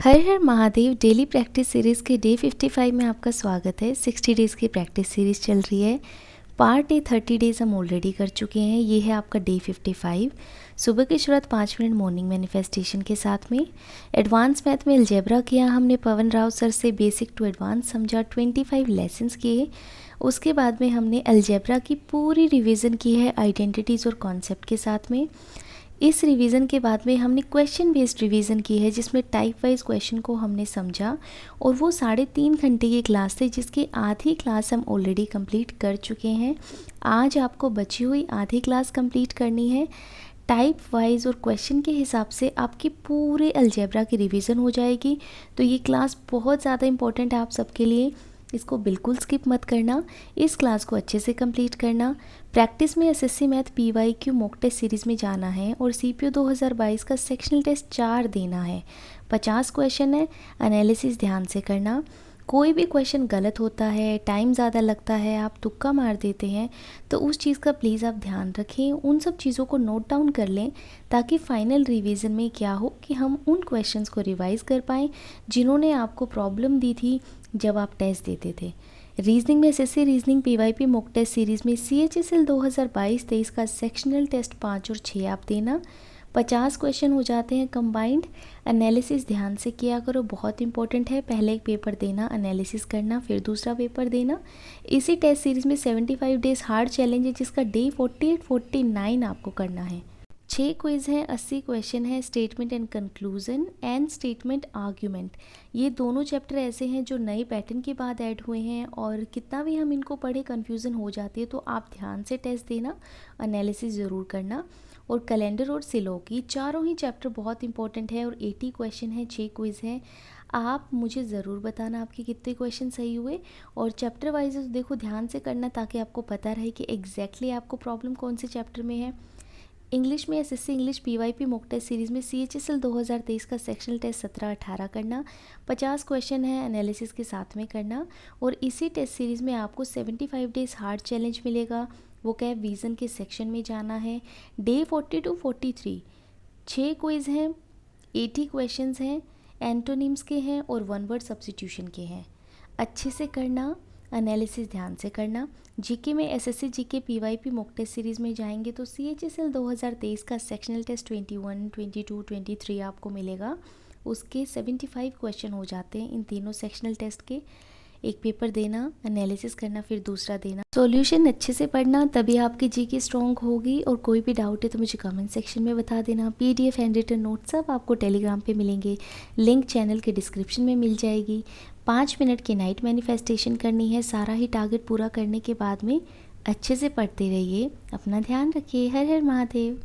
हर हर Mahadev daily practice series के day 55 में आपका स्वागत है। 60 डेज़ की प्रैक्टिस सीरीज़ चल रही है। पार्ट ए 30 डेज़ हम ऑलरेडी कर चुके हैं। ये है आपका डे 55। सुबह की शुरुआत 5 मिनट मॉर्निंग मैनिफेस्टेशन के साथ में। एडवांस मैथ में अलजेब्रा किया हमने पवन राव सर से, बेसिक टू एडवांस समझा, 25 लेसन्स किए। उसके बाद में हमने अलजेब्रा की पूरी रिवीजन की है आइडेंटिटीज़ और कॉन्सेप्ट के साथ में। इस रिवीजन के बाद में हमने क्वेश्चन बेस्ड रिवीजन की है, जिसमें टाइप वाइज क्वेश्चन को हमने समझा और वो 3.5 घंटे की क्लास थी, जिसकी आधी क्लास हम ऑलरेडी कंप्लीट कर चुके हैं। आज आपको बची हुई आधी क्लास कंप्लीट करनी है। टाइप वाइज और क्वेश्चन के हिसाब से आपकी पूरे अलजेब्रा की रिवीजन हो जाएगी। तो ये क्लास बहुत ज़्यादा इंपॉर्टेंट है आप सबके लिए, इसको बिल्कुल स्किप मत करना। इस क्लास को अच्छे से कंप्लीट करना। प्रैक्टिस में SSC math PYQ mock test series में जाना है और सीपीओ 2022 का सेक्शनल टेस्ट 4 देना है। 50 क्वेश्चन है, एनालिसिस ध्यान से करना। कोई भी क्वेश्चन गलत होता है, टाइम ज़्यादा लगता है, आप तुक्का मार देते हैं, तो उस चीज़ का प्लीज़ आप ध्यान रखें। उन सब चीज़ों को नोट डाउन कर लें, ताकि फाइनल रिवीजन में क्या हो कि हम उन क्वेश्चंस को रिवाइज़ कर पाएँ जिन्होंने आपको प्रॉब्लम दी थी जब आप टेस्ट देते थे। रीजनिंग में SSC reasoning PYP mock test series में सीएचएसएल 2022-23 का सेक्शनल टेस्ट 5 और 6 आप देना। 50 क्वेश्चन हो जाते हैं कंबाइंड। एनालिसिस ध्यान से किया करो, बहुत इंपॉर्टेंट है। पहले एक पेपर देना, एनालिसिस करना, फिर दूसरा पेपर देना। इसी टेस्ट सीरीज़ में 75 डेज हार्ड चैलेंज है, जिसका डे 48, 49 आपको करना है। 6 क्विज़ हैं, 80 क्वेश्चन है। Statement and conclusion and statement argument, ये दोनों चैप्टर ऐसे हैं जो नए पैटर्न के बाद ऐड हुए हैं, और कितना भी हम इनको पढ़े कन्फ्यूज़न हो जाती है। तो आप ध्यान से टेस्ट देना, एनालिसिस ज़रूर करना। और कैलेंडर और सिलोकी, चारों ही चैप्टर बहुत इंपॉर्टेंट है और 80 क्वेश्चन है, 6 क्विज़ हैं। आप मुझे ज़रूर बताना आपके कितने क्वेश्चन सही हुए। और चैप्टर वाइज देखो ध्यान से करना, ताकि आपको पता रहे कि एग्जैक्टली आपको प्रॉब्लम कौन से चैप्टर में है। इंग्लिश में SSC English PYP mock test series में सीएचएसएल 2023 का सेक्शनल टेस्ट 17-18 करना। 50 क्वेश्चन है, एनालिसिस के साथ में करना। और इसी टेस्ट सीरीज़ में आपको 75 डेज हार्ड चैलेंज मिलेगा। वो क्या है, विज़न के सेक्शन में जाना है। डे 40 to 43 6 क्विज़ हैं, 80 क्वेश्चंस हैं, एंटोनिम्स के हैं और वन वर्ड सब्स्टिट्यूशन के हैं। अच्छे से करना, एनालिसिस ध्यान से करना। जीके में SSC GK PYP mock test series में जाएंगे तो सीएचएसएल 2023 का सेक्शनल टेस्ट 21, 22, 23 आपको मिलेगा। उसके 75 क्वेश्चन हो जाते हैं इन तीनों सेक्शनल टेस्ट के। एक पेपर देना, एनालिसिस करना, फिर दूसरा देना। सॉल्यूशन अच्छे से पढ़ना, तभी आपकी जीके स्ट्रॉन्ग होगी। और कोई भी डाउट है तो मुझे कमेंट सेक्शन में बता देना। पीडीएफ हैंड रिटन नोट सब आपको टेलीग्राम पे मिलेंगे, लिंक चैनल के डिस्क्रिप्शन में मिल जाएगी। 5 मिनट की नाइट मैनिफेस्टेशन करनी है। सारा ही टारगेट पूरा करने के बाद में अच्छे से पढ़ते रहिए। अपना ध्यान रखिए। हर हर महादेव।